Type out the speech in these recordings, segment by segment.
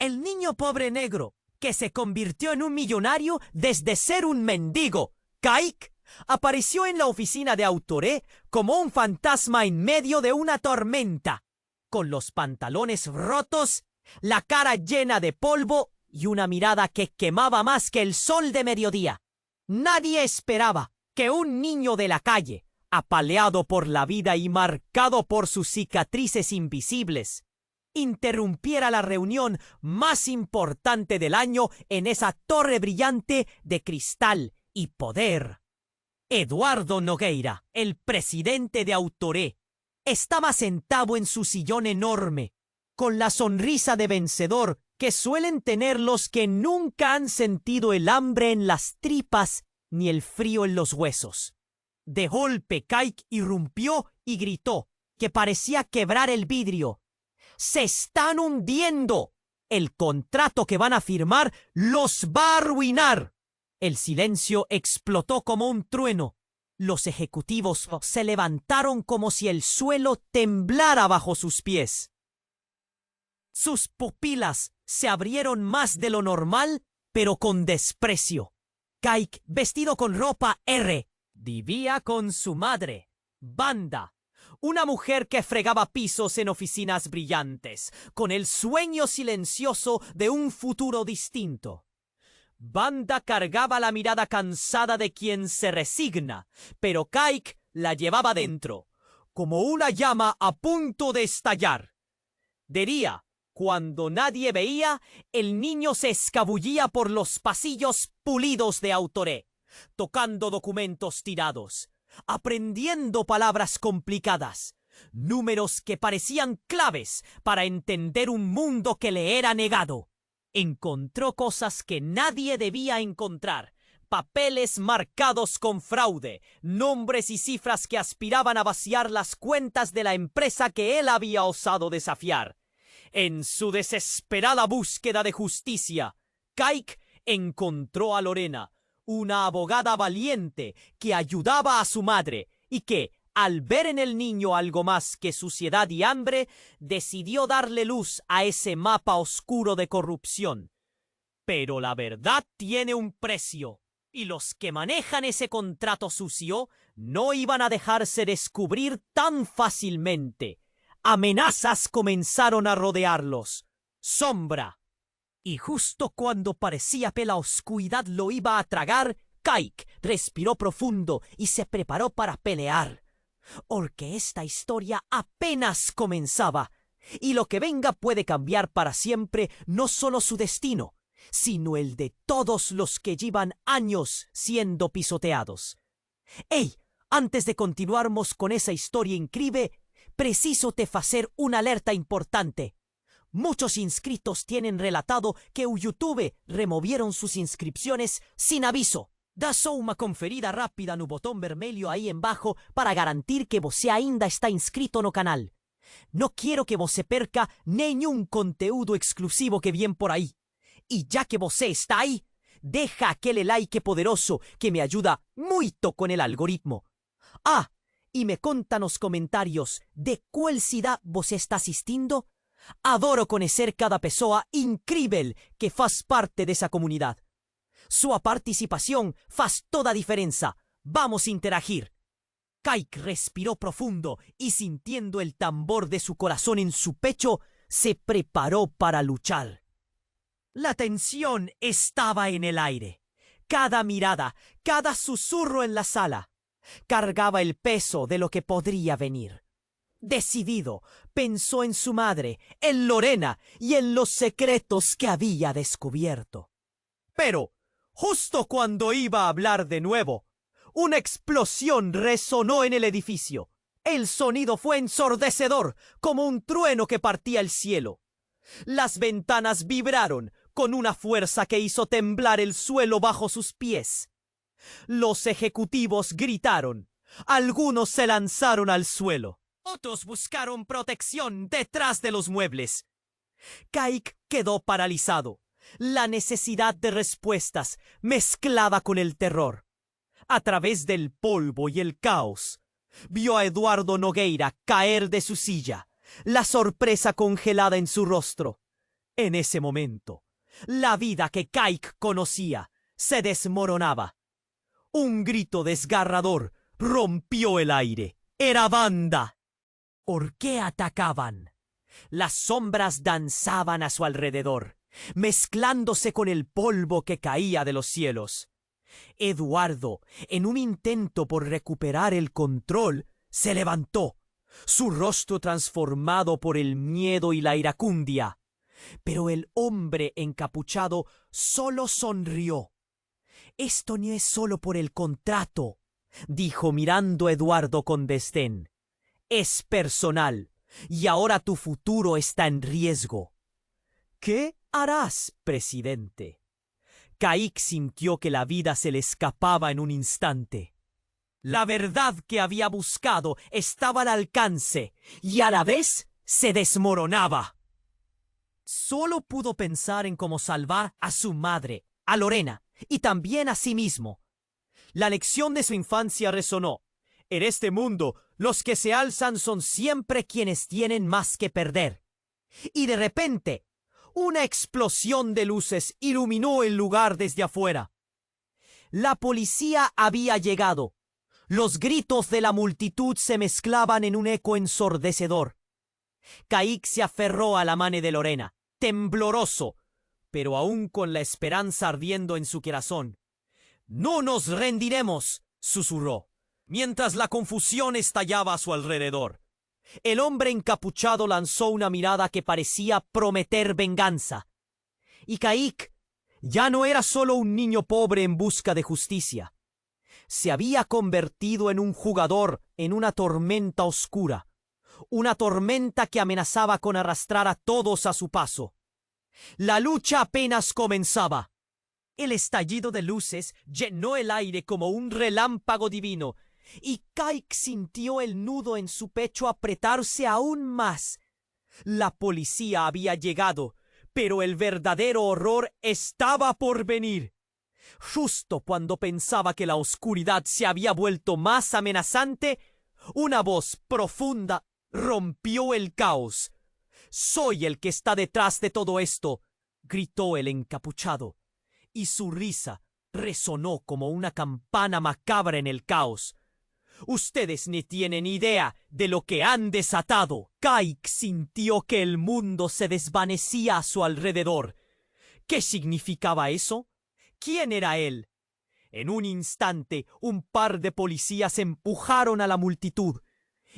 El niño pobre negro, que se convirtió en un millonario desde ser un mendigo, Kike, apareció en la oficina de Autoré como un fantasma en medio de una tormenta, con los pantalones rotos, la cara llena de polvo y una mirada que quemaba más que el sol de mediodía. Nadie esperaba que un niño de la calle, apaleado por la vida y marcado por sus cicatrices invisibles, interrumpiera la reunión más importante del año en esa torre brillante de cristal y poder. Eduardo Nogueira, el presidente de Autoré, estaba sentado en su sillón enorme, con la sonrisa de vencedor que suelen tener los que nunca han sentido el hambre en las tripas ni el frío en los huesos. De golpe, Kike irrumpió y gritó, que parecía quebrar el vidrio: ¡Se están hundiendo! El contrato que van a firmar los va a arruinar. El silencio explotó como un trueno. Los ejecutivos se levantaron como si el suelo temblara bajo sus pies. Sus pupilas se abrieron más de lo normal, pero con desprecio. Kike, vestido con ropa R, vivía con su madre, Banda, una mujer que fregaba pisos en oficinas brillantes, con el sueño silencioso de un futuro distinto. Banda cargaba la mirada cansada de quien se resigna, pero Kike la llevaba dentro, como una llama a punto de estallar. De día, cuando nadie veía, el niño se escabullía por los pasillos pulidos de Autoré, tocando documentos tirados, aprendiendo palabras complicadas, números que parecían claves para entender un mundo que le era negado. Encontró cosas que nadie debía encontrar: papeles marcados con fraude, nombres y cifras que aspiraban a vaciar las cuentas de la empresa que él había osado desafiar. En su desesperada búsqueda de justicia, Kike encontró a Lorena, una abogada valiente que ayudaba a su madre y que, al ver en el niño algo más que suciedad y hambre, decidió darle luz a ese mapa oscuro de corrupción. Pero la verdad tiene un precio, y los que manejan ese contrato sucio no iban a dejarse descubrir tan fácilmente. Amenazas comenzaron a rodearlos. Sombra. Y justo cuando parecía que la oscuridad lo iba a tragar, Kike respiró profundo y se preparó para pelear. Porque esta historia apenas comenzaba, y lo que venga puede cambiar para siempre no solo su destino, sino el de todos los que llevan años siendo pisoteados. ¡Ey! Antes de continuarmos con esa historia increíble, preciso te facer una alerta importante. Muchos inscritos tienen relatado que YouTube removieron sus inscripciones sin aviso. Da só uma conferida rápida no botão vermelho aí embaixo para garantir que você ainda está inscrito no canal. No quiero que você perca nenhum conteúdo exclusivo que viene por ahí. Y ya que você está ahí, deja aquele like poderoso que me ayuda muito con el algoritmo. Ah, y me conta nos comentarios de qual cidade você está assistindo. Adoro conocer cada pessoa incrível que faz parte de esa comunidad. Su participación faz toda diferencia. Vamos a interagir. Kike respiró profundo y, sintiendo el tambor de su corazón en su pecho, se preparó para luchar. La tensión estaba en el aire. Cada mirada, cada susurro en la sala, cargaba el peso de lo que podría venir. Decidido, pensó en su madre, en Lorena y en los secretos que había descubierto. Pero, justo cuando iba a hablar de nuevo, una explosión resonó en el edificio. El sonido fue ensordecedor, como un trueno que partía el cielo. Las ventanas vibraron con una fuerza que hizo temblar el suelo bajo sus pies. Los ejecutivos gritaron. Algunos se lanzaron al suelo. Otros buscaron protección detrás de los muebles. Kike quedó paralizado. La necesidad de respuestas mezclada con el terror. A través del polvo y el caos, vio a Eduardo Nogueira caer de su silla, la sorpresa congelada en su rostro. En ese momento, la vida que Kaik conocía se desmoronaba. Un grito desgarrador rompió el aire. ¡Era Wanda! ¿Por qué atacaban? Las sombras danzaban a su alrededor, mezclándose con el polvo que caía de los cielos. Eduardo, en un intento por recuperar el control, se levantó, su rostro transformado por el miedo y la iracundia. Pero el hombre encapuchado solo sonrió. «Esto no es solo por el contrato», dijo mirando a Eduardo con desdén. «Es personal, y ahora tu futuro está en riesgo». «¿Qué harás, presidente?» Kaik sintió que la vida se le escapaba en un instante. La verdad que había buscado estaba al alcance, y a la vez se desmoronaba. Solo pudo pensar en cómo salvar a su madre, a Lorena, y también a sí mismo. La lección de su infancia resonó. En este mundo, los que se alzan son siempre quienes tienen más que perder. Y de repente, una explosión de luces iluminó el lugar desde afuera. La policía había llegado. Los gritos de la multitud se mezclaban en un eco ensordecedor. Kaik se aferró a la mano de Lorena, tembloroso, pero aún con la esperanza ardiendo en su corazón. «No nos rendiremos», susurró, mientras la confusión estallaba a su alrededor. El hombre encapuchado lanzó una mirada que parecía prometer venganza. Y Kaik ya no era solo un niño pobre en busca de justicia. Se había convertido en un jugador en una tormenta oscura. Una tormenta que amenazaba con arrastrar a todos a su paso. La lucha apenas comenzaba. El estallido de luces llenó el aire como un relámpago divino, y Kaik sintió el nudo en su pecho apretarse aún más. La policía había llegado, pero el verdadero horror estaba por venir. Justo cuando pensaba que la oscuridad se había vuelto más amenazante, una voz profunda rompió el caos. «Soy el que está detrás de todo esto», gritó el encapuchado, y su risa resonó como una campana macabra en el caos. «Ustedes ni tienen idea de lo que han desatado». Kaik sintió que el mundo se desvanecía a su alrededor. ¿Qué significaba eso? ¿Quién era él? En un instante, un par de policías empujaron a la multitud,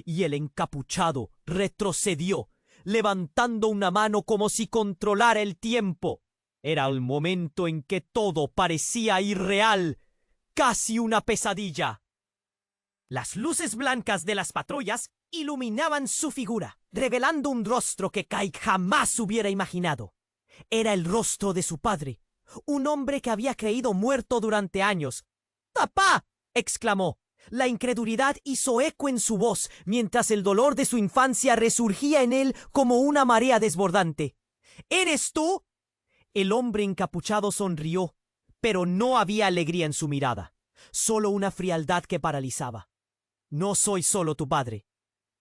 y el encapuchado retrocedió, levantando una mano como si controlara el tiempo. Era el momento en que todo parecía irreal, casi una pesadilla. Las luces blancas de las patrullas iluminaban su figura, revelando un rostro que Kaik jamás hubiera imaginado. Era el rostro de su padre, un hombre que había creído muerto durante años. «¡Papá!», exclamó. La incredulidad hizo eco en su voz, mientras el dolor de su infancia resurgía en él como una marea desbordante. «¿Eres tú?». El hombre encapuchado sonrió, pero no había alegría en su mirada, solo una frialdad que paralizaba. «No soy solo tu padre»,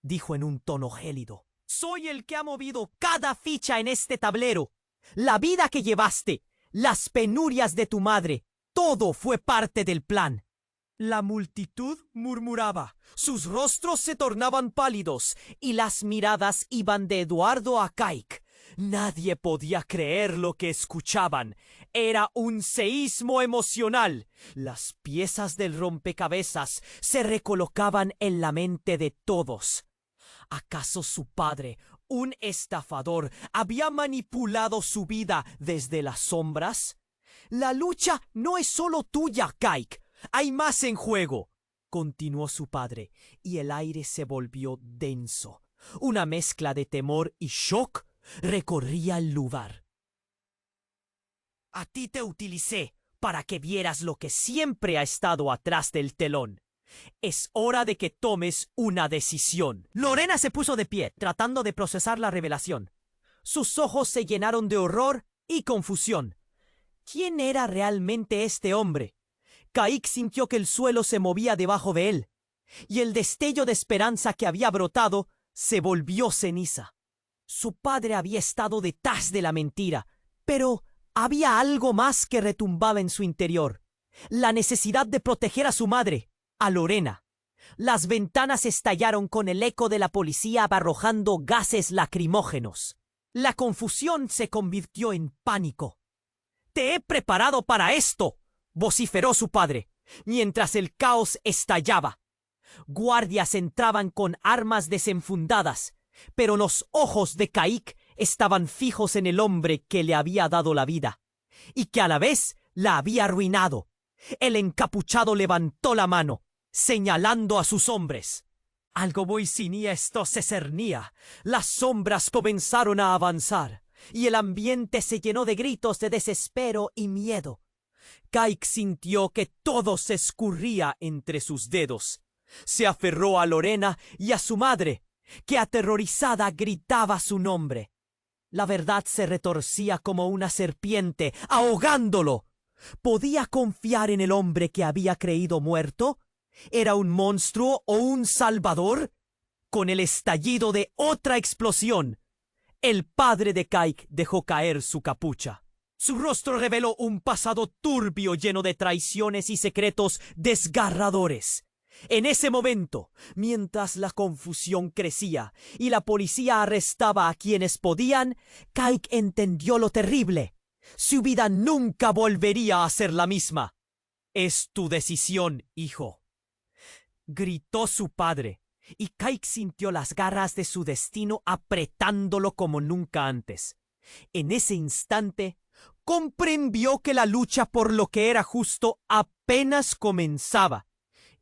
dijo en un tono gélido. «Soy el que ha movido cada ficha en este tablero. La vida que llevaste, las penurias de tu madre, todo fue parte del plan». La multitud murmuraba, sus rostros se tornaban pálidos y las miradas iban de Eduardo a Kaik. Nadie podía creer lo que escuchaban. Era un seísmo emocional. Las piezas del rompecabezas se recolocaban en la mente de todos. ¿Acaso su padre, un estafador, había manipulado su vida desde las sombras? «La lucha no es solo tuya, Kaik. Hay más en juego», continuó su padre, y el aire se volvió denso. Una mezcla de temor y shock recorría el lugar. «A ti te utilicé para que vieras lo que siempre ha estado atrás del telón. Es hora de que tomes una decisión». Lorena se puso de pie, tratando de procesar la revelación. Sus ojos se llenaron de horror y confusión. ¿Quién era realmente este hombre? Kaik sintió que el suelo se movía debajo de él, y el destello de esperanza que había brotado se volvió ceniza. Su padre había estado detrás de la mentira, pero había algo más que retumbaba en su interior: la necesidad de proteger a su madre, a Lorena. Las ventanas estallaron con el eco de la policía arrojando gases lacrimógenos. La confusión se convirtió en pánico. «¡Te he preparado para esto!», vociferó su padre, mientras el caos estallaba. Guardias entraban con armas desenfundadas, pero los ojos de Caïk estaban fijos en el hombre que le había dado la vida, y que a la vez la había arruinado. El encapuchado levantó la mano, señalando a sus hombres. Algo muy siniestro se cernía. Las sombras comenzaron a avanzar, y el ambiente se llenó de gritos de desespero y miedo. Caïk sintió que todo se escurría entre sus dedos. Se aferró a Lorena y a su madre, que aterrorizada gritaba su nombre. La verdad se retorcía como una serpiente, ahogándolo. ¿Podía confiar en el hombre que había creído muerto? ¿Era un monstruo o un salvador? Con el estallido de otra explosión, el padre de Caïk dejó caer su capucha. Su rostro reveló un pasado turbio lleno de traiciones y secretos desgarradores. En ese momento, mientras la confusión crecía y la policía arrestaba a quienes podían, Caïk entendió lo terrible. Su vida nunca volvería a ser la misma. «Es tu decisión, hijo», gritó su padre, y Caïk sintió las garras de su destino apretándolo como nunca antes. En ese instante, comprendió que la lucha por lo que era justo apenas comenzaba,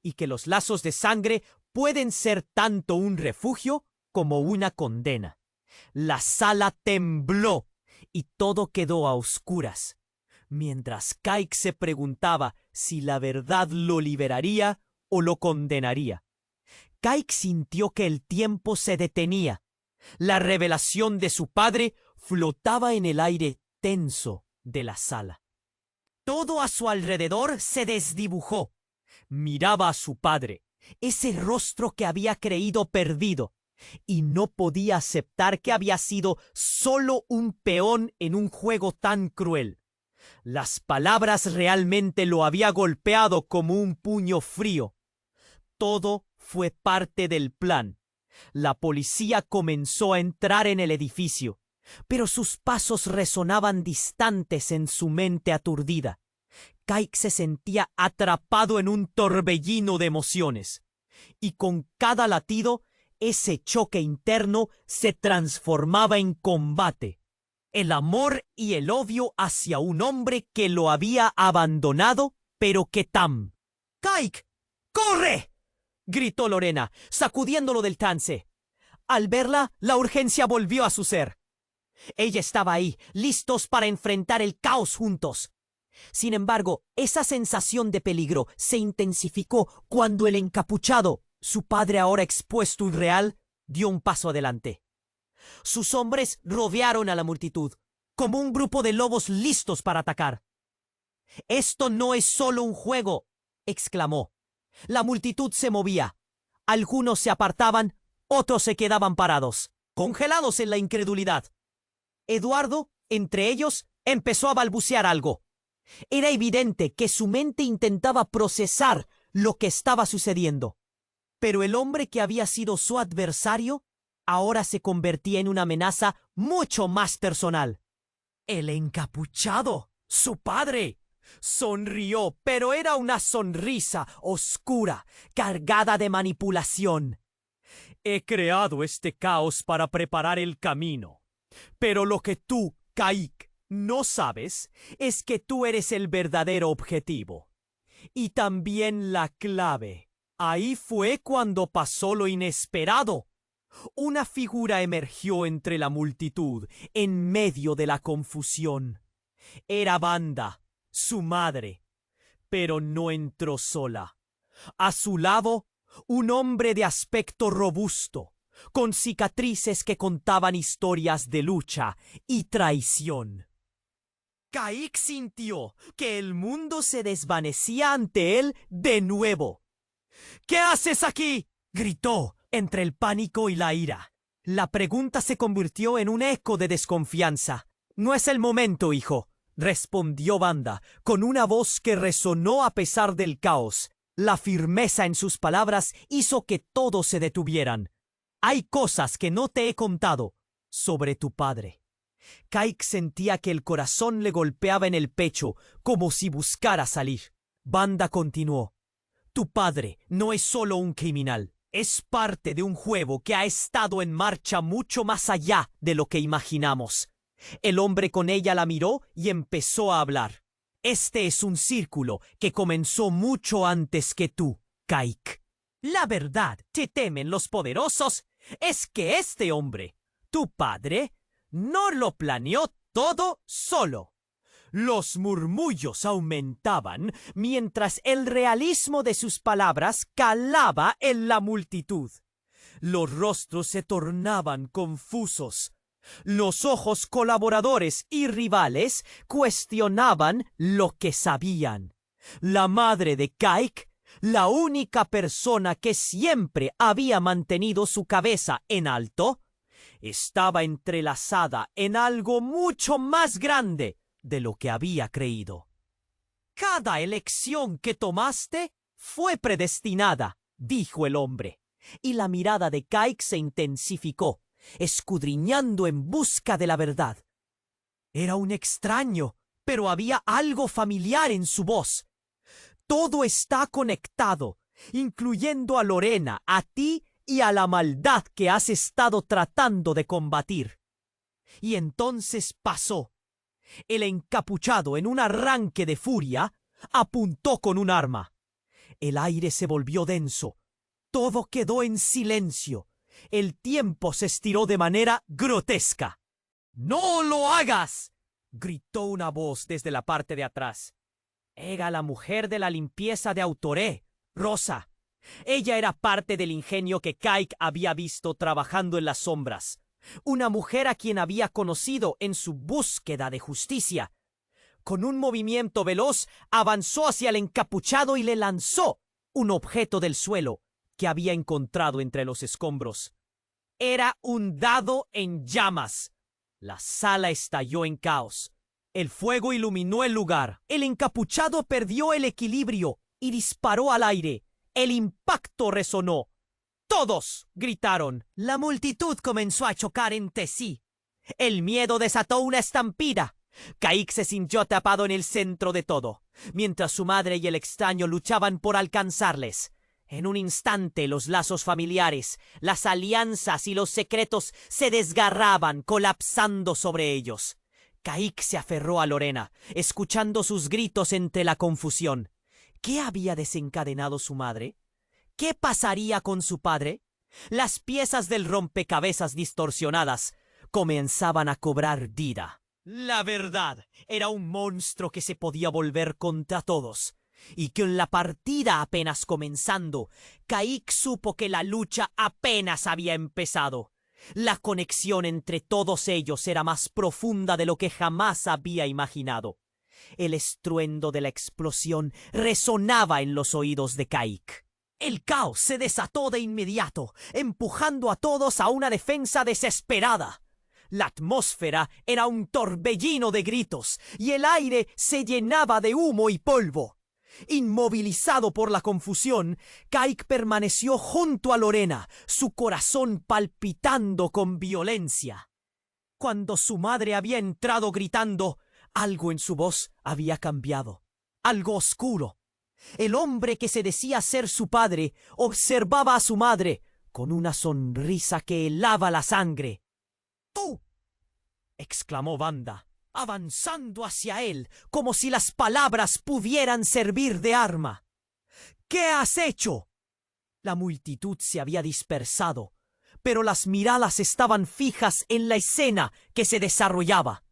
y que los lazos de sangre pueden ser tanto un refugio como una condena. La sala tembló y todo quedó a oscuras, mientras Caïk se preguntaba si la verdad lo liberaría o lo condenaría. Caïk sintió que el tiempo se detenía. La revelación de su padre flotaba en el aire tenso de la sala. Todo a su alrededor se desdibujó. Miraba a su padre, ese rostro que había creído perdido, y no podía aceptar que había sido solo un peón en un juego tan cruel. Las palabras realmente lo había golpeado como un puño frío. Todo fue parte del plan. La policía comenzó a entrar en el edificio, pero sus pasos resonaban distantes en su mente aturdida. Caïk se sentía atrapado en un torbellino de emociones, y con cada latido, ese choque interno se transformaba en combate. El amor y el odio hacia un hombre que lo había abandonado, pero que «¡Caïk! ¡Corre!», gritó Lorena, sacudiéndolo del trance. Al verla, la urgencia volvió a su ser. Ella estaba ahí, listos para enfrentar el caos juntos. Sin embargo, esa sensación de peligro se intensificó cuando el encapuchado, su padre ahora expuesto y real, dio un paso adelante. Sus hombres rodearon a la multitud, como un grupo de lobos listos para atacar. «Esto no es solo un juego», exclamó. La multitud se movía. Algunos se apartaban, otros se quedaban parados, congelados en la incredulidad. Eduardo, entre ellos, empezó a balbucear algo. Era evidente que su mente intentaba procesar lo que estaba sucediendo. Pero el hombre que había sido su adversario ahora se convertía en una amenaza mucho más personal. «El encapuchado, su padre», sonrió, pero era una sonrisa oscura, cargada de manipulación. «He creado este caos para preparar el camino. Pero lo que tú, Caïk, no sabes es que tú eres el verdadero objetivo. Y también la clave. Ahí fue cuando pasó lo inesperado. Una figura emergió entre la multitud, en medio de la confusión. Era Wanda, su madre, pero no entró sola. A su lado, un hombre de aspecto robusto, con cicatrices que contaban historias de lucha y traición. Caïk sintió que el mundo se desvanecía ante él de nuevo. «¿Qué haces aquí?», gritó entre el pánico y la ira. La pregunta se convirtió en un eco de desconfianza. «No es el momento, hijo», respondió Wanda, con una voz que resonó a pesar del caos. La firmeza en sus palabras hizo que todos se detuvieran. «Hay cosas que no te he contado sobre tu padre». Kaik sentía que el corazón le golpeaba en el pecho, como si buscara salir. Wanda continuó. «Tu padre no es solo un criminal. Es parte de un juego que ha estado en marcha mucho más allá de lo que imaginamos». El hombre con ella la miró y empezó a hablar. «Este es un círculo que comenzó mucho antes que tú, Kaik. La verdad, te temen los poderosos, es que este hombre, tu padre, no lo planeó todo solo». Los murmullos aumentaban mientras el realismo de sus palabras calaba en la multitud. Los rostros se tornaban confusos. Los ojos colaboradores y rivales cuestionaban lo que sabían. La madre de Kaik, la única persona que siempre había mantenido su cabeza en alto, estaba entrelazada en algo mucho más grande de lo que había creído. «Cada elección que tomaste fue predestinada», dijo el hombre, y la mirada de Kaik se intensificó, escudriñando en busca de la verdad. Era un extraño, pero había algo familiar en su voz. «Todo está conectado, incluyendo a Lorena, a ti y a la maldad que has estado tratando de combatir». Y entonces pasó. El encapuchado, en un arranque de furia, apuntó con un arma. El aire se volvió denso. Todo quedó en silencio. El tiempo se estiró de manera grotesca. «¡No lo hagas!», gritó una voz desde la parte de atrás. Era la mujer de la limpieza de Autoré, Rosa. Ella era parte del ingenio que Kaik había visto trabajando en las sombras. Una mujer a quien había conocido en su búsqueda de justicia. Con un movimiento veloz, avanzó hacia el encapuchado y le lanzó un objeto del suelo que había encontrado entre los escombros. Era un dado en llamas. La sala estalló en caos. El fuego iluminó el lugar. El encapuchado perdió el equilibrio y disparó al aire. El impacto resonó. «¡Todos!», gritaron. La multitud comenzó a chocar entre sí. El miedo desató una estampida. Kaik se sintió atrapado en el centro de todo, mientras su madre y el extraño luchaban por alcanzarles. En un instante los lazos familiares, las alianzas y los secretos se desgarraban, colapsando sobre ellos. Kaik se aferró a Lorena, escuchando sus gritos entre la confusión. ¿Qué había desencadenado su madre? ¿Qué pasaría con su padre? Las piezas del rompecabezas distorsionadas comenzaban a cobrar vida. La verdad era un monstruo que se podía volver contra todos. Y con la partida apenas comenzando, Kaik supo que la lucha apenas había empezado. La conexión entre todos ellos era más profunda de lo que jamás había imaginado. El estruendo de la explosión resonaba en los oídos de Kaik. El caos se desató de inmediato, empujando a todos a una defensa desesperada. La atmósfera era un torbellino de gritos y el aire se llenaba de humo y polvo. Inmovilizado por la confusión, Kaik permaneció junto a Lorena, su corazón palpitando con violencia. Cuando su madre había entrado gritando, algo en su voz había cambiado. Algo oscuro. El hombre que se decía ser su padre observaba a su madre con una sonrisa que helaba la sangre. «¡Tú!», exclamó Wanda, avanzando hacia él como si las palabras pudieran servir de arma. «¿Qué has hecho?». La multitud se había dispersado, pero las miradas estaban fijas en la escena que se desarrollaba.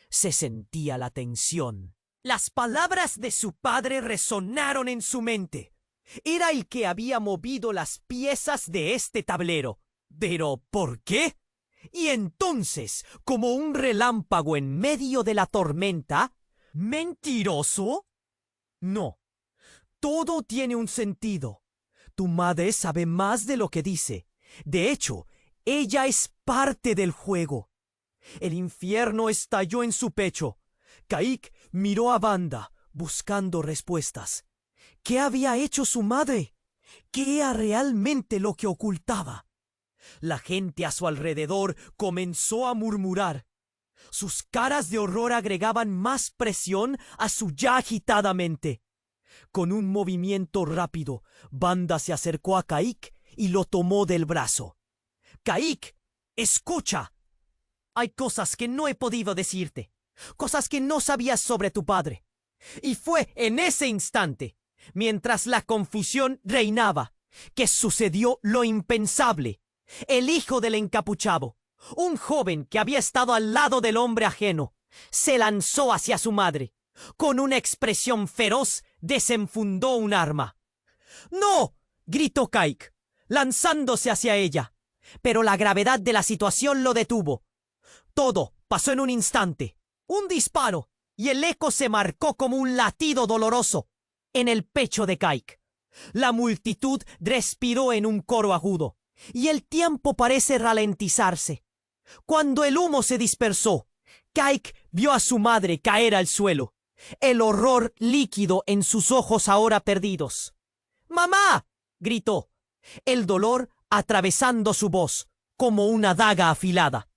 Se sentía la tensión. Las palabras de su padre resonaron en su mente. Era el que había movido las piezas de este tablero. ¿Pero por qué? Y entonces, como un relámpago en medio de la tormenta, ¿mentiroso? No. Todo tiene un sentido. Tu madre sabe más de lo que dice. De hecho, Ella es parte del juego. El infierno estalló en su pecho. Kaik miró a Wanda, buscando respuestas. ¿Qué había hecho su madre? ¿Qué era realmente lo que ocultaba? La gente a su alrededor comenzó a murmurar. Sus caras de horror agregaban más presión a su ya agitada mente. Con un movimiento rápido, Wanda se acercó a Kaik y lo tomó del brazo. «Kaik, escucha. Hay cosas que no he podido decirte, cosas que no sabías sobre tu padre. Y fue en ese instante, mientras la confusión reinaba, que sucedió lo impensable. El hijo del encapuchado, un joven que había estado al lado del hombre ajeno, se lanzó hacia su madre. Con una expresión feroz, desenfundó un arma. ¡No!, gritó Kaik, lanzándose hacia ella. Pero la gravedad de la situación lo detuvo. Todo pasó en un instante. Un disparo, y el eco se marcó como un latido doloroso en el pecho de Kaik. La multitud respiró en un coro agudo, y el tiempo parece ralentizarse. Cuando el humo se dispersó, Kaik vio a su madre caer al suelo, el horror líquido en sus ojos ahora perdidos. «¡Mamá!», gritó, el dolor atravesando su voz como una daga afilada.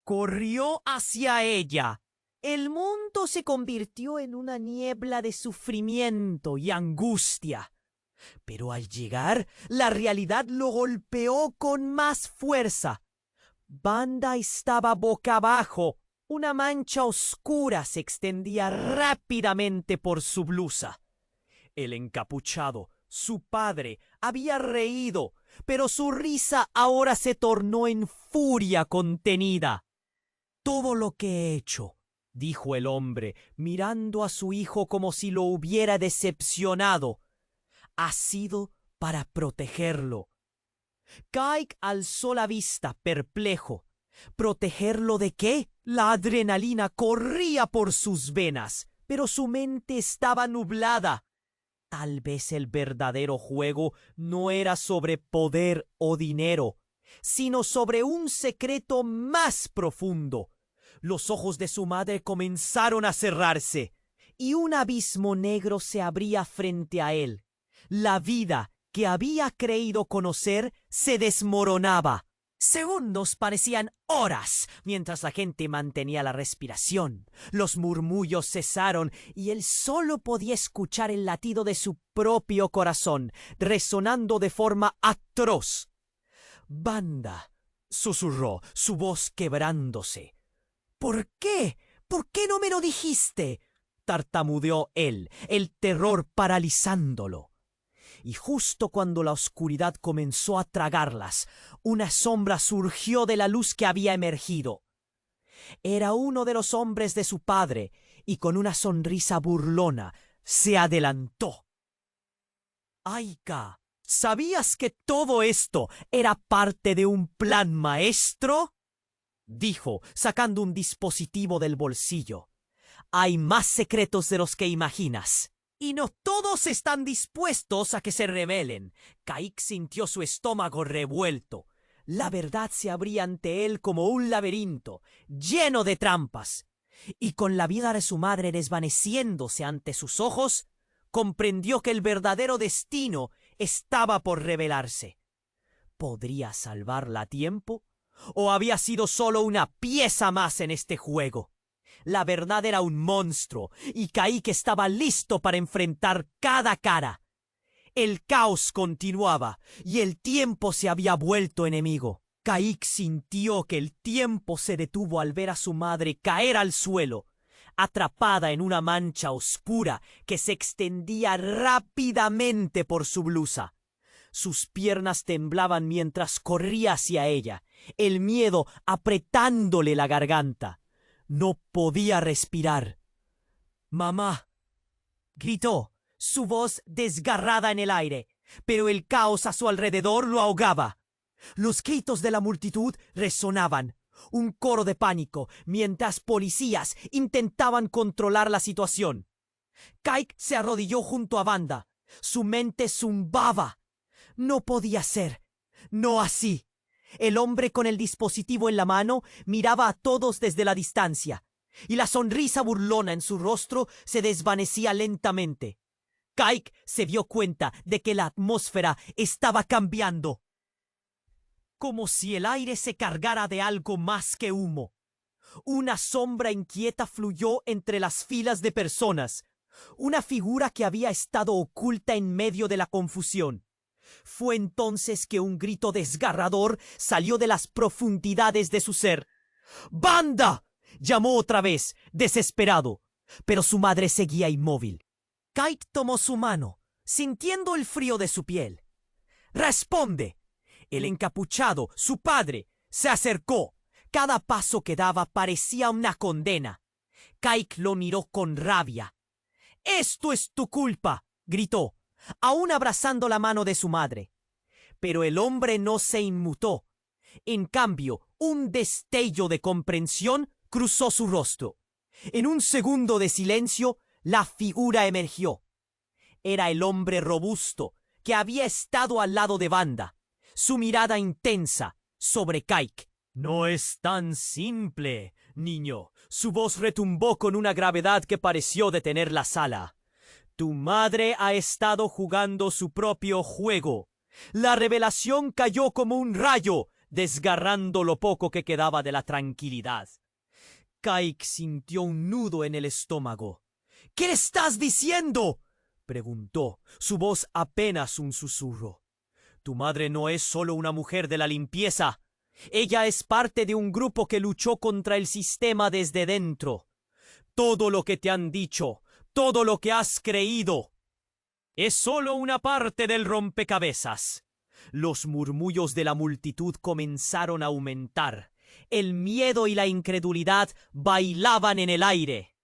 Corrió hacia ella. El mundo se convirtió en una niebla de sufrimiento y angustia. Pero al llegar, la realidad lo golpeó con más fuerza. Wanda estaba boca abajo. Una mancha oscura se extendía rápidamente por su blusa. El encapuchado, su padre, había reído, pero su risa ahora se tornó en furia contenida. «Todo lo que he hecho», dijo el hombre, mirando a su hijo como si lo hubiera decepcionado, «ha sido para protegerlo». Kaik alzó la vista, perplejo. ¿Protegerlo de qué? La adrenalina corría por sus venas, pero su mente estaba nublada. Tal vez el verdadero juego no era sobre poder o dinero, sino sobre un secreto más profundo. Los ojos de su madre comenzaron a cerrarse, y un abismo negro se abría frente a él. La vida que había creído conocer se desmoronaba. Segundos parecían horas mientras la gente mantenía la respiración. Los murmullos cesaron y él solo podía escuchar el latido de su propio corazón, resonando de forma atroz. «Wanda», susurró, su voz quebrándose. «¿Por qué? ¿Por qué no me lo dijiste?», tartamudeó él, el terror paralizándolo. Y justo cuando la oscuridad comenzó a tragarlas, una sombra surgió de la luz que había emergido. Era uno de los hombres de su padre, y con una sonrisa burlona se adelantó. «Aika, ¿sabías que todo esto era parte de un plan maestro?», dijo, sacando un dispositivo del bolsillo. «Hay más secretos de los que imaginas. Y no todos están dispuestos a que se revelen». Kaik sintió su estómago revuelto. La verdad se abría ante él como un laberinto, lleno de trampas. Y con la vida de su madre desvaneciéndose ante sus ojos, comprendió que el verdadero destino estaba por revelarse. ¿Podría salvarla a tiempo? ¿O había sido solo una pieza más en este juego? La verdad era un monstruo, y Kaik estaba listo para enfrentar cada cara. El caos continuaba, y el tiempo se había vuelto enemigo. Kaik sintió que el tiempo se detuvo al ver a su madre caer al suelo, atrapada en una mancha oscura que se extendía rápidamente por su blusa. Sus piernas temblaban mientras corría hacia ella, el miedo apretándole la garganta. No podía respirar. «Mamá», gritó, su voz desgarrada en el aire, pero el caos a su alrededor lo ahogaba. Los gritos de la multitud resonaban, un coro de pánico, mientras policías intentaban controlar la situación. Kaik se arrodilló junto a Wanda. Su mente zumbaba. No podía ser. No así. El hombre con el dispositivo en la mano miraba a todos desde la distancia, y la sonrisa burlona en su rostro se desvanecía lentamente. Kaik se dio cuenta de que la atmósfera estaba cambiando, como si el aire se cargara de algo más que humo. Una sombra inquieta fluyó entre las filas de personas, una figura que había estado oculta en medio de la confusión. Fue entonces que un grito desgarrador salió de las profundidades de su ser. ¡Banda!, llamó otra vez, desesperado, pero su madre seguía inmóvil. Kaik tomó su mano, sintiendo el frío de su piel. ¡Responde! El encapuchado, su padre, se acercó. Cada paso que daba parecía una condena. Kaik lo miró con rabia. «¡Esto es tu culpa!», gritó, aún abrazando la mano de su madre. Pero el hombre no se inmutó. En cambio, un destello de comprensión cruzó su rostro. En un segundo de silencio, la figura emergió. Era el hombre robusto que había estado al lado de Wanda, su mirada intensa sobre Kaik. «No es tan simple, niño». Su voz retumbó con una gravedad que pareció detener la sala. «Tu madre ha estado jugando su propio juego». La revelación cayó como un rayo, desgarrando lo poco que quedaba de la tranquilidad. Kaik sintió un nudo en el estómago. «¿Qué le estás diciendo?», preguntó, su voz apenas un susurro. «Tu madre no es solo una mujer de la limpieza. Ella es parte de un grupo que luchó contra el sistema desde dentro. Todo lo que te han dicho, todo lo que has creído, es solo una parte del rompecabezas». Los murmullos de la multitud comenzaron a aumentar. El miedo y la incredulidad bailaban en el aire.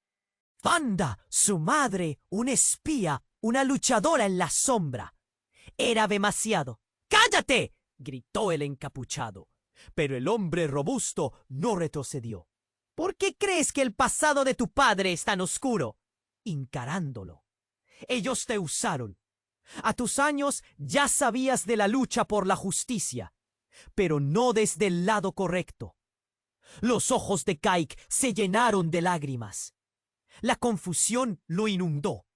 Wanda, su madre, una espía, una luchadora en la sombra. Era demasiado. «¡Cállate!», gritó el encapuchado. Pero el hombre robusto no retrocedió. «¿Por qué crees que el pasado de tu padre es tan oscuro?», encarándolo. «Ellos te usaron. A tus años ya sabías de la lucha por la justicia, pero no desde el lado correcto». Los ojos de Kaik se llenaron de lágrimas. La confusión lo inundó.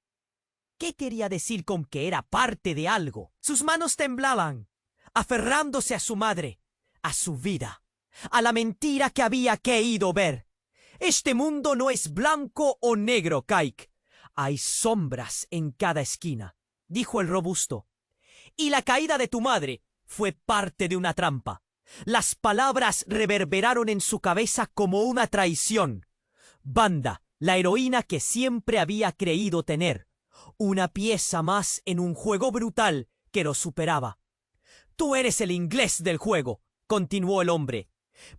¿Qué quería decir con que era parte de algo? Sus manos temblaban, aferrándose a su madre, a su vida, a la mentira que había creído ver. «Este mundo no es blanco o negro, Kaik. Hay sombras en cada esquina», dijo el robusto. «Y la caída de tu madre fue parte de una trampa». Las palabras reverberaron en su cabeza como una traición. Wanda, la heroína que siempre había creído tener, una pieza más en un juego brutal que lo superaba. «Tú eres el inglés del juego», continuó el hombre,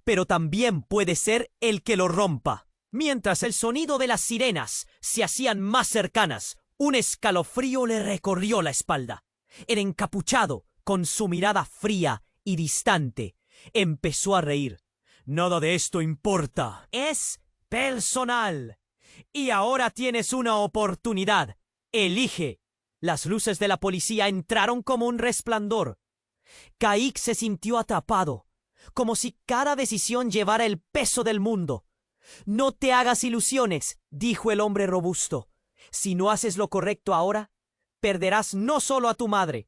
«pero también puede ser el que lo rompa». Mientras el sonido de las sirenas se hacían más cercanas, un escalofrío le recorrió la espalda. El encapuchado, con su mirada fría y distante, empezó a reír. «Nada de esto importa. Es personal. Y ahora tienes una oportunidad. Elige». Las luces de la policía entraron como un resplandor. Kaik se sintió atrapado, como si cada decisión llevara el peso del mundo. «No te hagas ilusiones», dijo el hombre robusto. «Si no haces lo correcto ahora, perderás no solo a tu madre.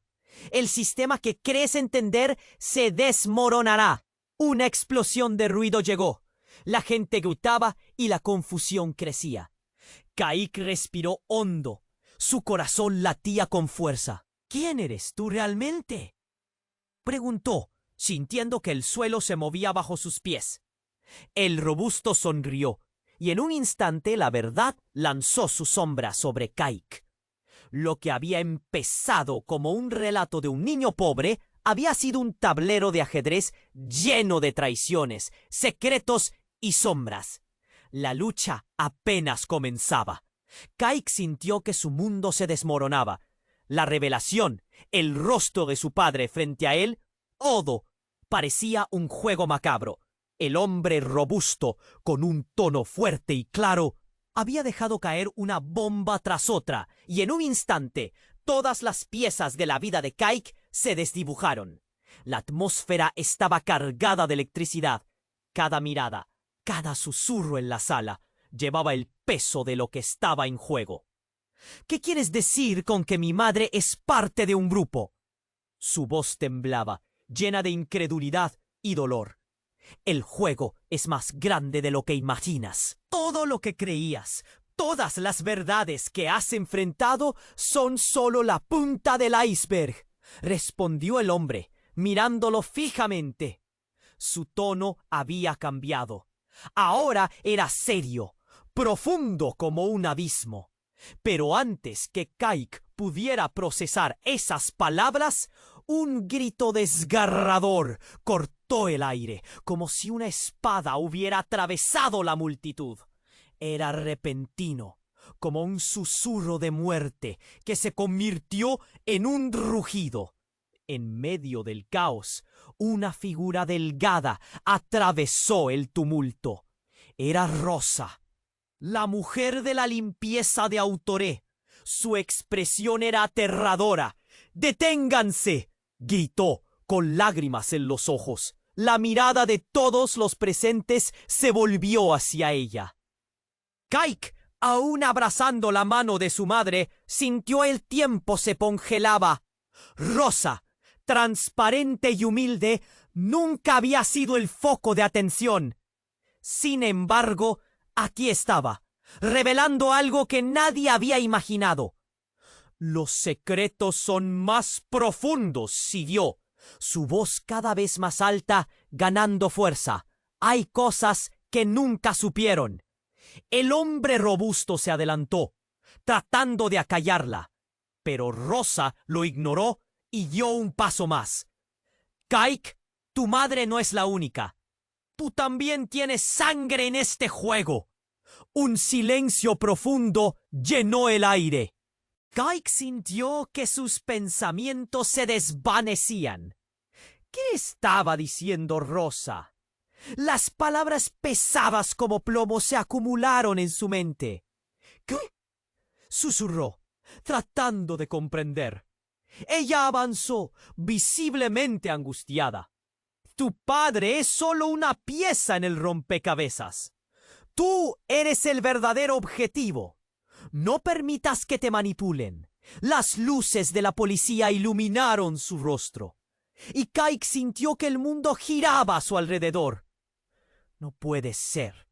El sistema que crees entender se desmoronará». Una explosión de ruido llegó. La gente gritaba y la confusión crecía. Kaik respiró hondo. Su corazón latía con fuerza. «¿Quién eres tú realmente?», preguntó, sintiendo que el suelo se movía bajo sus pies. El robusto sonrió, y en un instante la verdad lanzó su sombra sobre Kaik. Lo que había empezado como un relato de un niño pobre había sido un tablero de ajedrez lleno de traiciones, secretos y sombras. La lucha apenas comenzaba. Kaik sintió que su mundo se desmoronaba. La revelación, el rostro de su padre frente a él, todo parecía un juego macabro. El hombre robusto, con un tono fuerte y claro, había dejado caer una bomba tras otra, y en un instante todas las piezas de la vida de Kaik se desdibujaron. La atmósfera estaba cargada de electricidad. Cada mirada, cada susurro en la sala llevaba el peso de lo que estaba en juego. ¿Qué quieres decir con que mi madre es parte de un grupo? Su voz temblaba, llena de incredulidad y dolor. El juego es más grande de lo que imaginas. Todo lo que creías, todas las verdades que has enfrentado son solo la punta del iceberg, respondió el hombre, mirándolo fijamente. Su tono había cambiado. Ahora era serio, profundo como un abismo. Pero antes que Kaik pudiera procesar esas palabras, un grito desgarrador cortó el aire, como si una espada hubiera atravesado la multitud. Era repentino, como un susurro de muerte que se convirtió en un rugido. En medio del caos, una figura delgada atravesó el tumulto. Era Rosa, la mujer de la limpieza de Autoré. Su expresión era aterradora. ¡Deténganse!, gritó, con lágrimas en los ojos. La mirada de todos los presentes se volvió hacia ella. Kaik, aún abrazando la mano de su madre, sintió el tiempo se congelaba. Rosa, transparente y humilde, nunca había sido el foco de atención. Sin embargo, aquí estaba, revelando algo que nadie había imaginado. Los secretos son más profundos, siguió, su voz cada vez más alta, ganando fuerza. Hay cosas que nunca supieron. El hombre robusto se adelantó, tratando de acallarla, pero Rosa lo ignoró y dio un paso más. Kaik, tu madre no es la única. Tú también tienes sangre en este juego. Un silencio profundo llenó el aire. Kaik sintió que sus pensamientos se desvanecían. ¿Qué estaba diciendo Rosa? Las palabras pesadas como plomo se acumularon en su mente. ¿Qué? Susurró, tratando de comprender. Ella avanzó, visiblemente angustiada. Tu padre es solo una pieza en el rompecabezas. Tú eres el verdadero objetivo. No permitas que te manipulen. Las luces de la policía iluminaron su rostro, y Kaik sintió que el mundo giraba a su alrededor. No puede ser.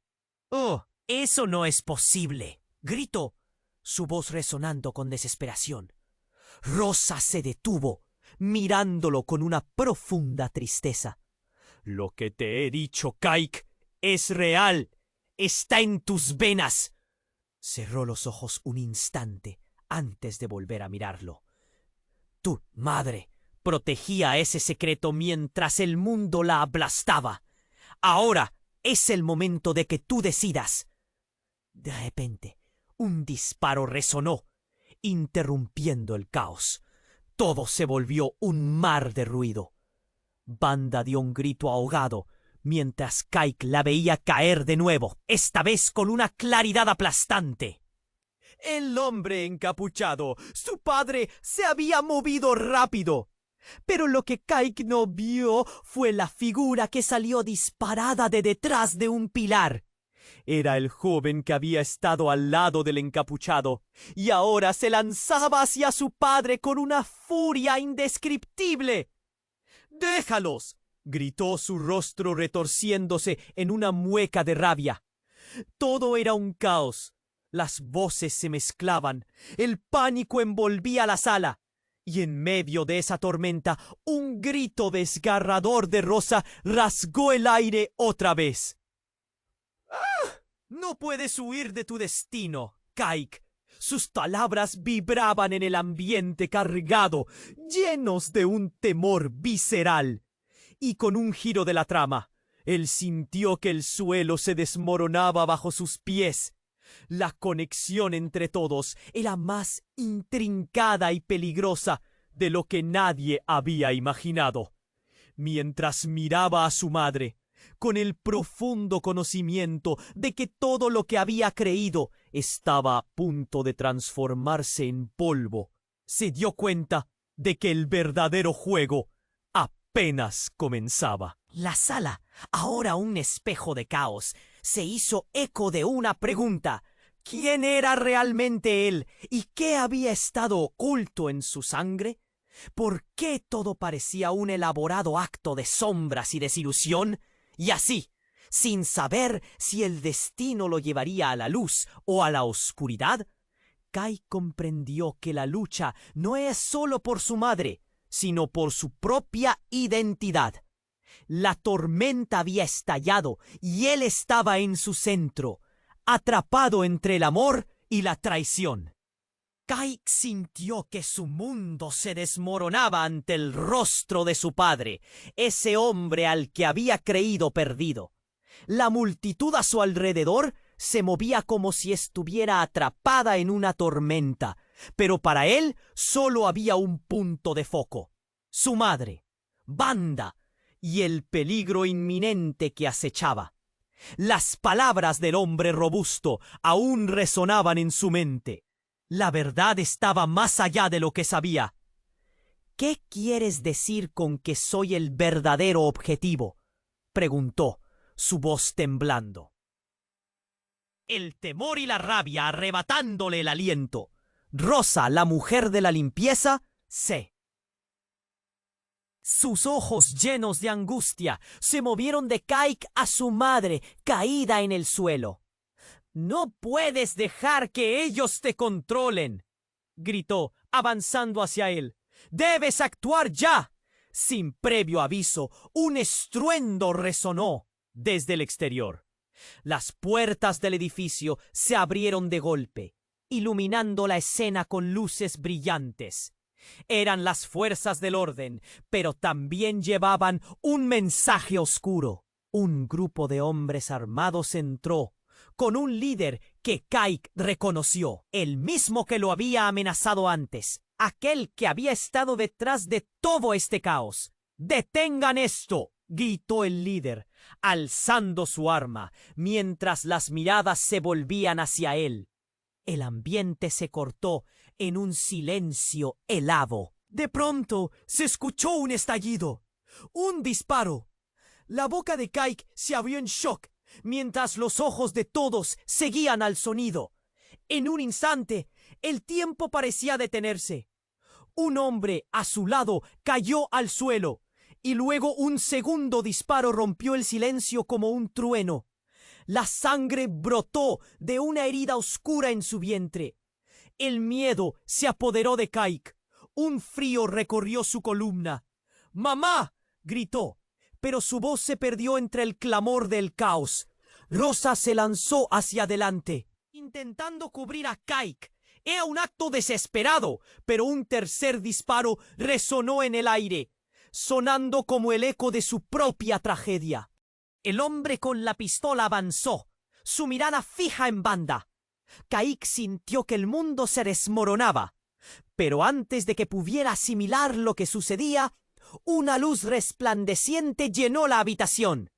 ¡Oh, eso no es posible!, gritó, su voz resonando con desesperación. Rosa se detuvo, mirándolo con una profunda tristeza. Lo que te he dicho, Kaik, es real. Está en tus venas. Cerró los ojos un instante antes de volver a mirarlo. Tu madre protegía ese secreto mientras el mundo la aplastaba. Ahora es el momento de que tú decidas. De repente, un disparo resonó, interrumpiendo el caos. Todo se volvió un mar de ruido. Banda dio un grito ahogado, mientras Kaik la veía caer de nuevo, esta vez con una claridad aplastante. El hombre encapuchado, su padre, se había movido rápido. Pero lo que Kaik no vio fue la figura que salió disparada de detrás de un pilar. Era el joven que había estado al lado del encapuchado, y ahora se lanzaba hacia su padre con una furia indescriptible. ¡Déjalos!, gritó, su rostro retorciéndose en una mueca de rabia. Todo era un caos. Las voces se mezclaban, el pánico envolvía la sala, y en medio de esa tormenta un grito desgarrador de Rosa rasgó el aire otra vez. ¡Ah! No puedes huir de tu destino, Kaik. Sus palabras vibraban en el ambiente cargado, llenos de un temor visceral. Y con un giro de la trama, él sintió que el suelo se desmoronaba bajo sus pies. La conexión entre todos era más intrincada y peligrosa de lo que nadie había imaginado. Mientras miraba a su madre, con el profundo conocimiento de que todo lo que había creído estaba a punto de transformarse en polvo, se dio cuenta de que el verdadero juego apenas comenzaba. La sala, ahora un espejo de caos, se hizo eco de una pregunta. ¿Quién era realmente él y qué había estado oculto en su sangre? ¿Por qué todo parecía un elaborado acto de sombras y desilusión? Y así, sin saber si el destino lo llevaría a la luz o a la oscuridad, Kai comprendió que la lucha no es solo por su madre, sino por su propia identidad. La tormenta había estallado y él estaba en su centro, atrapado entre el amor y la traición. Kai sintió que su mundo se desmoronaba ante el rostro de su padre, ese hombre al que había creído perdido. La multitud a su alrededor se movía como si estuviera atrapada en una tormenta, pero para él solo había un punto de foco: su madre, Wanda, y el peligro inminente que acechaba. Las palabras del hombre robusto aún resonaban en su mente. La verdad estaba más allá de lo que sabía. ¿Qué quieres decir con que soy el verdadero objetivo?, preguntó, su voz temblando. El temor y la rabia arrebatándole el aliento. Rosa, la mujer de la limpieza, Sus ojos llenos de angustia se movieron de Kaik a su madre, caída en el suelo. «No puedes dejar que ellos te controlen», gritó, avanzando hacia él. «Debes actuar ya». Sin previo aviso, un estruendo resonó desde el exterior. Las puertas del edificio se abrieron de golpe, iluminando la escena con luces brillantes. Eran las fuerzas del orden, pero también llevaban un mensaje oscuro. Un grupo de hombres armados entró, con un líder que Kaik reconoció, el mismo que lo había amenazado antes, aquel que había estado detrás de todo este caos. «¡Detengan esto!», gritó el líder, alzando su arma, mientras las miradas se volvían hacia él. El ambiente se cortó en un silencio helado. De pronto se escuchó un estallido, un disparo. La boca de Kaik se abrió en shock, mientras los ojos de todos seguían al sonido. En un instante, el tiempo parecía detenerse. Un hombre a su lado cayó al suelo, y luego un segundo disparo rompió el silencio como un trueno. La sangre brotó de una herida oscura en su vientre. El miedo se apoderó de Kaik. Un frío recorrió su columna. «¡Mamá!», gritó, pero su voz se perdió entre el clamor del caos. Rosa se lanzó hacia adelante, intentando cubrir a Kaik. Era un acto desesperado, pero un tercer disparo resonó en el aire, sonando como el eco de su propia tragedia. El hombre con la pistola avanzó, su mirada fija en Wanda. Kaik sintió que el mundo se desmoronaba, pero antes de que pudiera asimilar lo que sucedía, una luz resplandeciente llenó la habitación,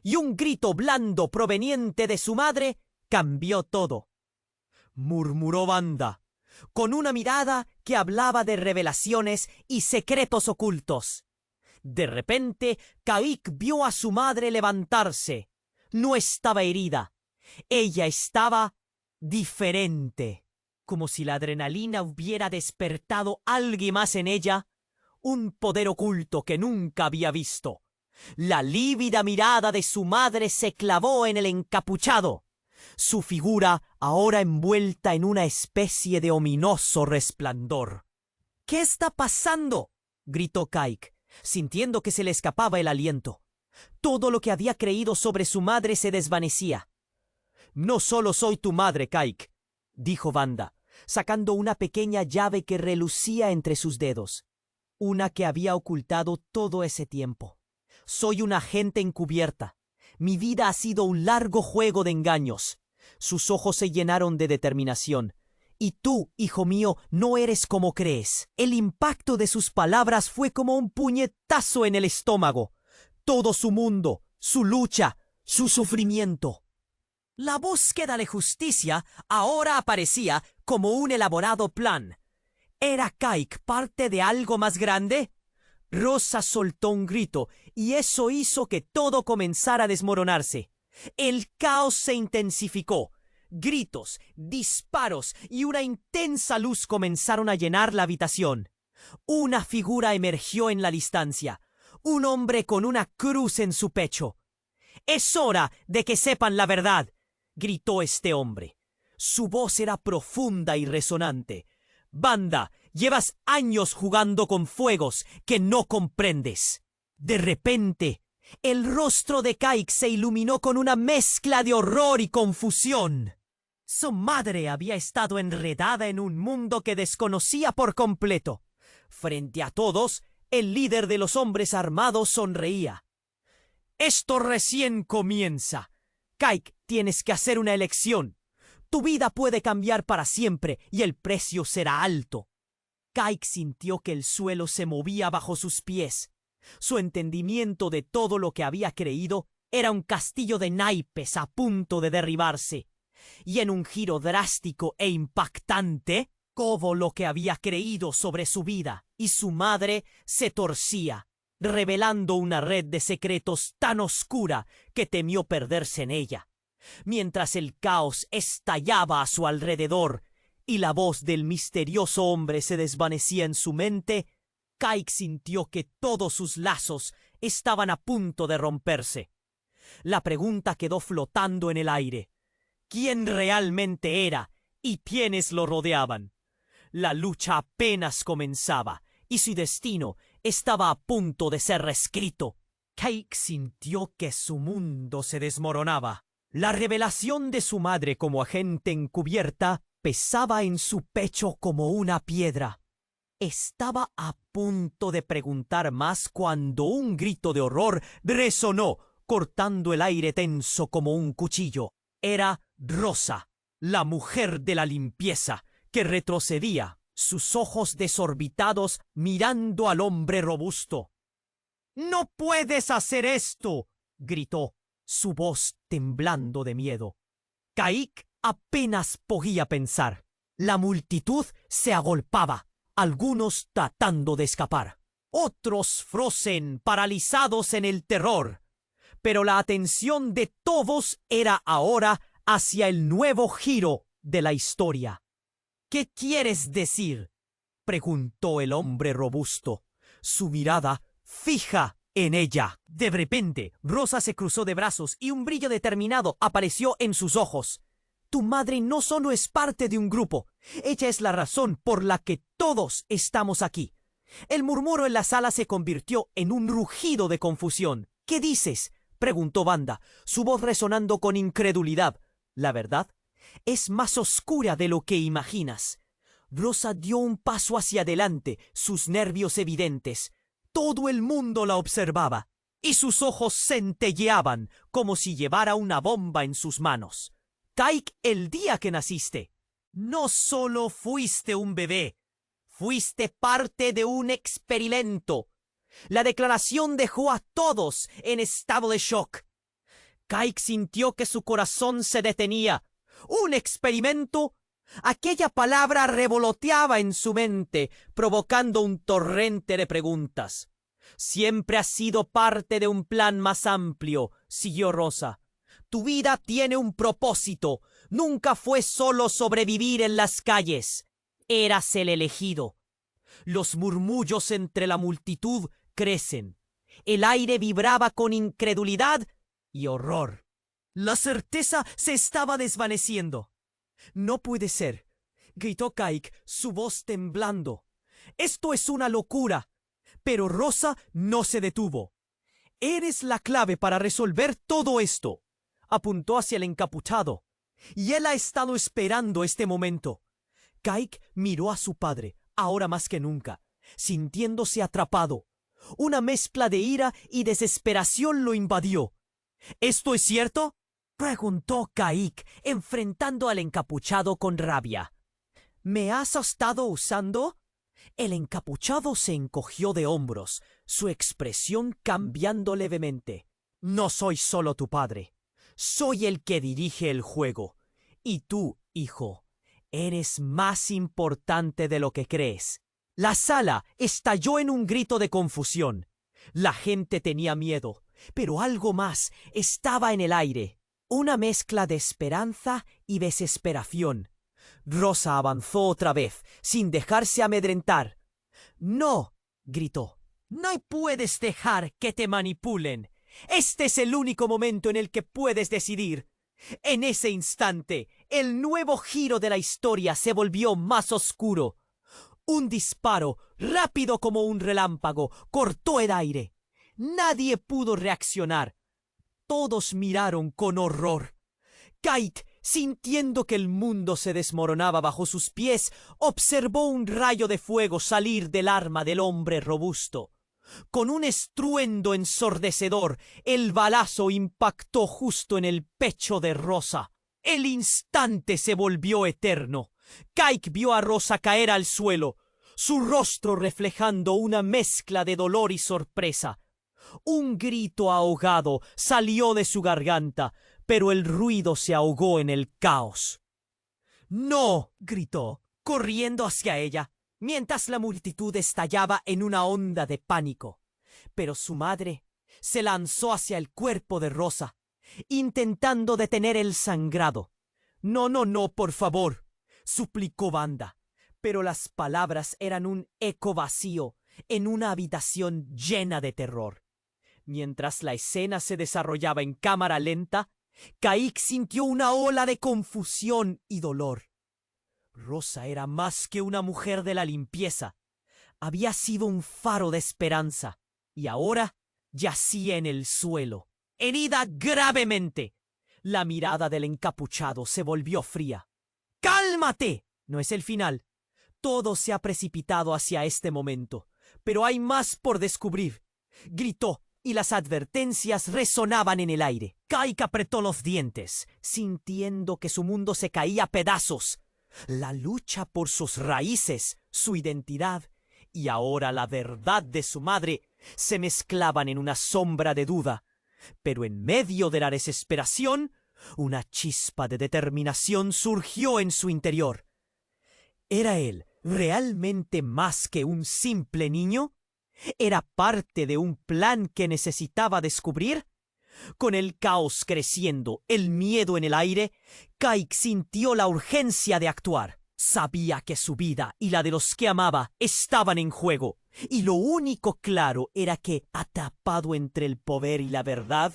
y un grito blando proveniente de su madre cambió todo. Murmuró Wanda, con una mirada que hablaba de revelaciones y secretos ocultos. De repente, Kaik vio a su madre levantarse. No estaba herida. Ella estaba diferente. Como si la adrenalina hubiera despertado algo más en ella, un poder oculto que nunca había visto. La lívida mirada de su madre se clavó en el encapuchado, su figura ahora envuelta en una especie de ominoso resplandor. «¿Qué está pasando?», gritó Kaik, sintiendo que se le escapaba el aliento. Todo lo que había creído sobre su madre se desvanecía. «No solo soy tu madre, Kaik», dijo Wanda, sacando una pequeña llave que relucía entre sus dedos, una que había ocultado todo ese tiempo. «Soy una agente encubierta. Mi vida ha sido un largo juego de engaños». Sus ojos se llenaron de determinación. «Y tú, hijo mío, no eres como crees». El impacto de sus palabras fue como un puñetazo en el estómago. Todo su mundo, su lucha, su sufrimiento. La búsqueda de justicia ahora aparecía como un elaborado plan. ¿Era Kaik parte de algo más grande? Rosa soltó un grito y eso hizo que todo comenzara a desmoronarse. El caos se intensificó. Gritos, disparos y una intensa luz comenzaron a llenar la habitación. Una figura emergió en la distancia. Un hombre con una cruz en su pecho. «Es hora de que sepan la verdad», gritó este hombre. Su voz era profunda y resonante. «Wanda, llevas años jugando con fuegos que no comprendes». De repente, el rostro de Kaik se iluminó con una mezcla de horror y confusión. Su madre había estado enredada en un mundo que desconocía por completo. Frente a todos, el líder de los hombres armados sonreía. «Esto recién comienza. Kaik, tienes que hacer una elección. Tu vida puede cambiar para siempre y el precio será alto». Kaik sintió que el suelo se movía bajo sus pies. Su entendimiento de todo lo que había creído era un castillo de naipes a punto de derribarse. Y en un giro drástico e impactante, todo lo que había creído sobre su vida y su madre se torcía, revelando una red de secretos tan oscura que temió perderse en ella. Mientras el caos estallaba a su alrededor y la voz del misterioso hombre se desvanecía en su mente, Kaik sintió que todos sus lazos estaban a punto de romperse. La pregunta quedó flotando en el aire. ¿Quién realmente era y quiénes lo rodeaban? La lucha apenas comenzaba y su destino estaba a punto de ser reescrito. Kaik sintió que su mundo se desmoronaba. La revelación de su madre como agente encubierta pesaba en su pecho como una piedra. Estaba a punto de preguntar más cuando un grito de horror resonó, cortando el aire tenso como un cuchillo. Era Rosa, la mujer de la limpieza, que retrocedía, sus ojos desorbitados mirando al hombre robusto. «¡No puedes hacer esto!», gritó, su voz temblando de miedo. Kaik apenas podía pensar. La multitud se agolpaba, algunos tratando de escapar, otros frozen, paralizados en el terror. Pero la atención de todos era ahora hacia el nuevo giro de la historia. «¿Qué quieres decir?», preguntó el hombre robusto, su mirada fija en ella. De repente, Rosa se cruzó de brazos y un brillo determinado apareció en sus ojos. «Tu madre no solo es parte de un grupo, ella es la razón por la que todos estamos aquí». El murmuro en la sala se convirtió en un rugido de confusión. «¿Qué dices?», preguntó Wanda, su voz resonando con incredulidad. «La verdad es más oscura de lo que imaginas». Rosa dio un paso hacia adelante, sus nervios evidentes. Todo el mundo la observaba, y sus ojos centelleaban como si llevara una bomba en sus manos. «Kaik, el día que naciste, no solo fuiste un bebé, fuiste parte de un experimento». La declaración dejó a todos en estado de shock. Kaik sintió que su corazón se detenía. ¿Un experimento? Aquella palabra revoloteaba en su mente, provocando un torrente de preguntas. «Siempre has sido parte de un plan más amplio», siguió Rosa. «Tu vida tiene un propósito. Nunca fue solo sobrevivir en las calles. Eras el elegido». Los murmullos entre la multitud crecen. El aire vibraba con incredulidad y horror. La certeza se estaba desvaneciendo. «No puede ser», gritó Kaik, su voz temblando. «Esto es una locura». Pero Rosa no se detuvo. «Eres la clave para resolver todo esto», apuntó hacia el encapuchado. «Y él ha estado esperando este momento». Kaik miró a su padre, ahora más que nunca, sintiéndose atrapado. Una mezcla de ira y desesperación lo invadió. «¿Esto es cierto?», preguntó Kaik, enfrentando al encapuchado con rabia. «¿Me has estado usando?». El encapuchado se encogió de hombros, su expresión cambiando levemente. «No soy solo tu padre. Soy el que dirige el juego. Y tú, hijo, eres más importante de lo que crees. La sala estalló en un grito de confusión. La gente tenía miedo, pero algo más estaba en el aire. Una mezcla de esperanza y desesperación. Rosa avanzó otra vez, sin dejarse amedrentar. «No», gritó. «No puedes dejar que te manipulen. Este es el único momento en el que puedes decidir». En ese instante, el nuevo giro de la historia se volvió más oscuro. Un disparo, rápido como un relámpago, cortó el aire. Nadie pudo reaccionar. Todos miraron con horror. Kite, sintiendo que el mundo se desmoronaba bajo sus pies, observó un rayo de fuego salir del arma del hombre robusto. Con un estruendo ensordecedor, el balazo impactó justo en el pecho de Rosa. El instante se volvió eterno. Kite vio a Rosa caer al suelo, su rostro reflejando una mezcla de dolor y sorpresa. Un grito ahogado salió de su garganta, pero el ruido se ahogó en el caos. «¡No!», gritó, corriendo hacia ella, mientras la multitud estallaba en una onda de pánico. Pero su madre se lanzó hacia el cuerpo de Rosa, intentando detener el sangrado. «No, no, no, por favor», suplicó Wanda, pero las palabras eran un eco vacío en una habitación llena de terror. Mientras la escena se desarrollaba en cámara lenta, Kite sintió una ola de confusión y dolor. Rosa era más que una mujer de la limpieza. Había sido un faro de esperanza, y ahora yacía en el suelo, herida gravemente. La mirada del encapuchado se volvió fría. «¡Cálmate! No es el final. Todo se ha precipitado hacia este momento, pero hay más por descubrir», gritó, y las advertencias resonaban en el aire. Kite apretó los dientes, sintiendo que su mundo se caía a pedazos. La lucha por sus raíces, su identidad y ahora la verdad de su madre se mezclaban en una sombra de duda. Pero en medio de la desesperación, una chispa de determinación surgió en su interior. ¿Era él realmente más que un simple niño? ¿Era parte de un plan que necesitaba descubrir? Con el caos creciendo, el miedo en el aire, Kite sintió la urgencia de actuar. Sabía que su vida y la de los que amaba estaban en juego, y lo único claro era que, atrapado entre el poder y la verdad,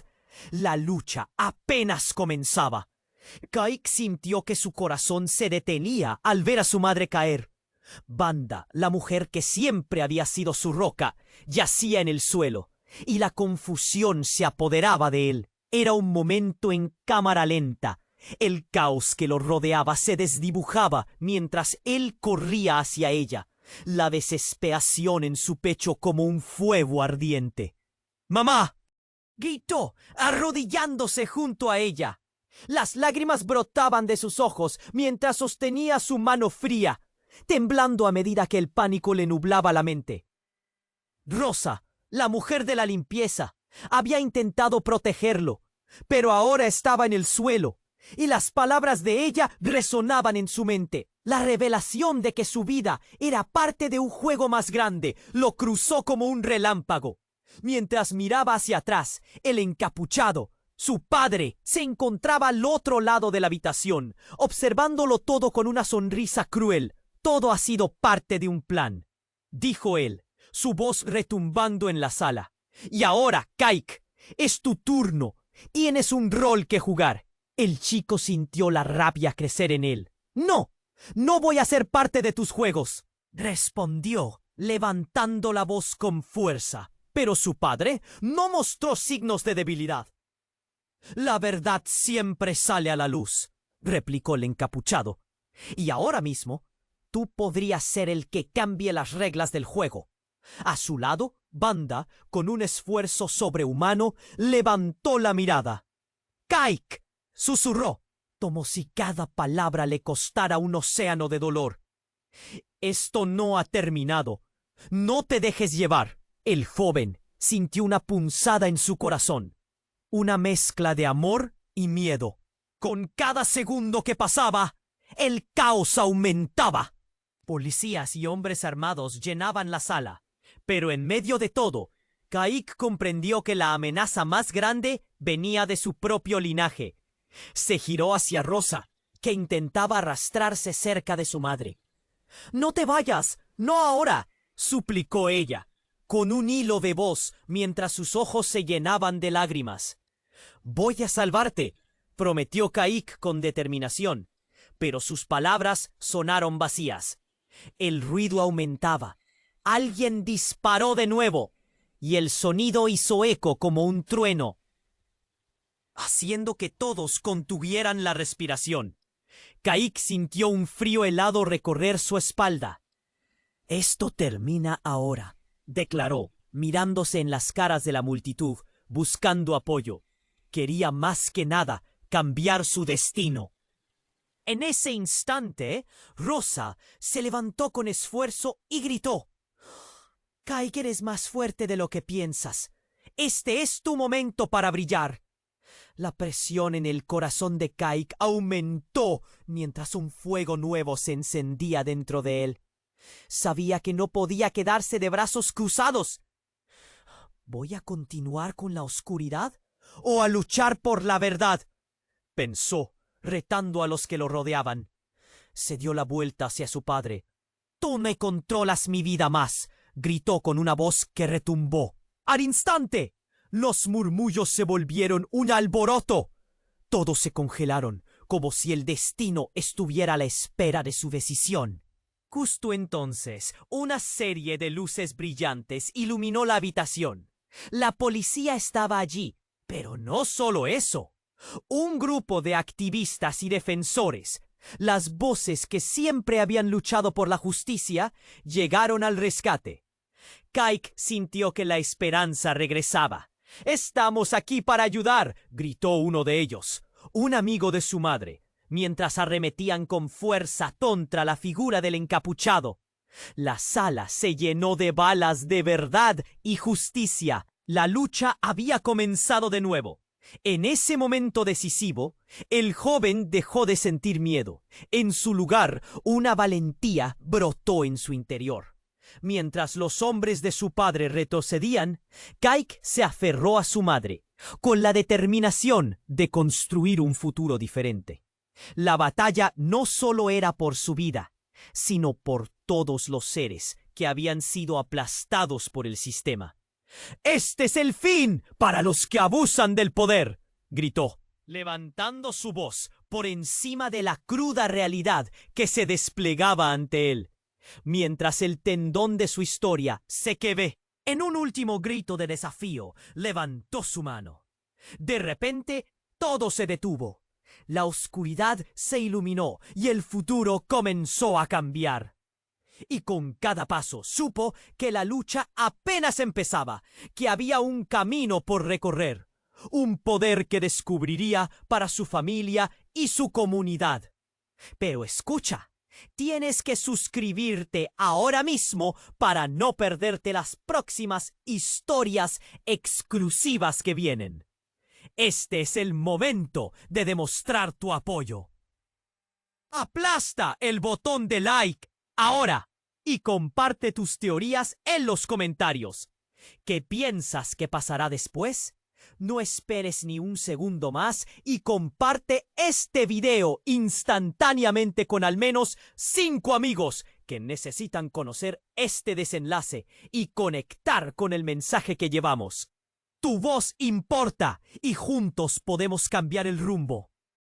la lucha apenas comenzaba. Kite sintió que su corazón se detenía al ver a su madre caer. Wanda, la mujer que siempre había sido su roca, yacía en el suelo, y la confusión se apoderaba de él. Era un momento en cámara lenta. El caos que lo rodeaba se desdibujaba mientras él corría hacia ella, la desesperación en su pecho como un fuego ardiente. «¡Mamá!», gritó, arrodillándose junto a ella. Las lágrimas brotaban de sus ojos mientras sostenía su mano fría, temblando a medida que el pánico le nublaba la mente. Rosa, la mujer de la limpieza, había intentado protegerlo, pero ahora estaba en el suelo, y las palabras de ella resonaban en su mente. La revelación de que su vida era parte de un juego más grande lo cruzó como un relámpago. Mientras miraba hacia atrás, el encapuchado, su padre, se encontraba al otro lado de la habitación, observándolo todo con una sonrisa cruel. «Todo ha sido parte de un plan», dijo él, su voz retumbando en la sala. «Y ahora, Kite, es tu turno. Tienes un rol que jugar». El chico sintió la rabia crecer en él. «No, no voy a ser parte de tus juegos», respondió, levantando la voz con fuerza. Pero su padre no mostró signos de debilidad. «La verdad siempre sale a la luz», replicó el encapuchado. «Y ahora mismo tú podrías ser el que cambie las reglas del juego». A su lado, Wanda, con un esfuerzo sobrehumano, levantó la mirada. «Kite», susurró, como si cada palabra le costara un océano de dolor. «Esto no ha terminado. No te dejes llevar». El joven sintió una punzada en su corazón, una mezcla de amor y miedo. Con cada segundo que pasaba, el caos aumentaba. Policías y hombres armados llenaban la sala, pero en medio de todo, Kaik comprendió que la amenaza más grande venía de su propio linaje. Se giró hacia Rosa, que intentaba arrastrarse cerca de su madre. «¡No te vayas! ¡No ahora!», suplicó ella, con un hilo de voz mientras sus ojos se llenaban de lágrimas. «Voy a salvarte», prometió Kaik con determinación, pero sus palabras sonaron vacías. El ruido aumentaba. Alguien disparó de nuevo, y el sonido hizo eco como un trueno, haciendo que todos contuvieran la respiración. Kaik sintió un frío helado recorrer su espalda. «Esto termina ahora», declaró, mirándose en las caras de la multitud, buscando apoyo. Quería más que nada cambiar su destino. En ese instante, Rosa se levantó con esfuerzo y gritó: «Kaik, eres más fuerte de lo que piensas. Este es tu momento para brillar». La presión en el corazón de Kaik aumentó mientras un fuego nuevo se encendía dentro de él. Sabía que no podía quedarse de brazos cruzados. ¿Voy a continuar con la oscuridad o a luchar por la verdad?, pensó, retando a los que lo rodeaban. Se dio la vuelta hacia su padre. «Tú no controlas mi vida más», gritó con una voz que retumbó. Al instante, los murmullos se volvieron un alboroto. Todos se congelaron, como si el destino estuviera a la espera de su decisión. Justo entonces, una serie de luces brillantes iluminó la habitación. La policía estaba allí, pero no solo eso. Un grupo de activistas y defensores, las voces que siempre habían luchado por la justicia, llegaron al rescate. Kaik sintió que la esperanza regresaba. «Estamos aquí para ayudar», gritó uno de ellos, un amigo de su madre, mientras arremetían con fuerza contra la figura del encapuchado. La sala se llenó de balas de verdad y justicia. La lucha había comenzado de nuevo. En ese momento decisivo, el joven dejó de sentir miedo. En su lugar, una valentía brotó en su interior. Mientras los hombres de su padre retrocedían, Kaik se aferró a su madre, con la determinación de construir un futuro diferente. La batalla no solo era por su vida, sino por todos los seres que habían sido aplastados por el sistema. «¡Este es el fin para los que abusan del poder!», gritó, levantando su voz por encima de la cruda realidad que se desplegaba ante él. Mientras el tendón de su historia se quebró, en un último grito de desafío, levantó su mano. De repente, todo se detuvo. La oscuridad se iluminó y el futuro comenzó a cambiar. Y con cada paso supo que la lucha apenas empezaba, que había un camino por recorrer, un poder que descubriría para su familia y su comunidad. Pero escucha, tienes que suscribirte ahora mismo para no perderte las próximas historias exclusivas que vienen. Este es el momento de demostrar tu apoyo. Aplasta el botón de like ahora y comparte tus teorías en los comentarios. ¿Qué piensas que pasará después? No esperes ni un segundo más y comparte este video instantáneamente con al menos 5 amigos que necesitan conocer este desenlace y conectar con el mensaje que llevamos. Tu voz importa y juntos podemos cambiar el rumbo.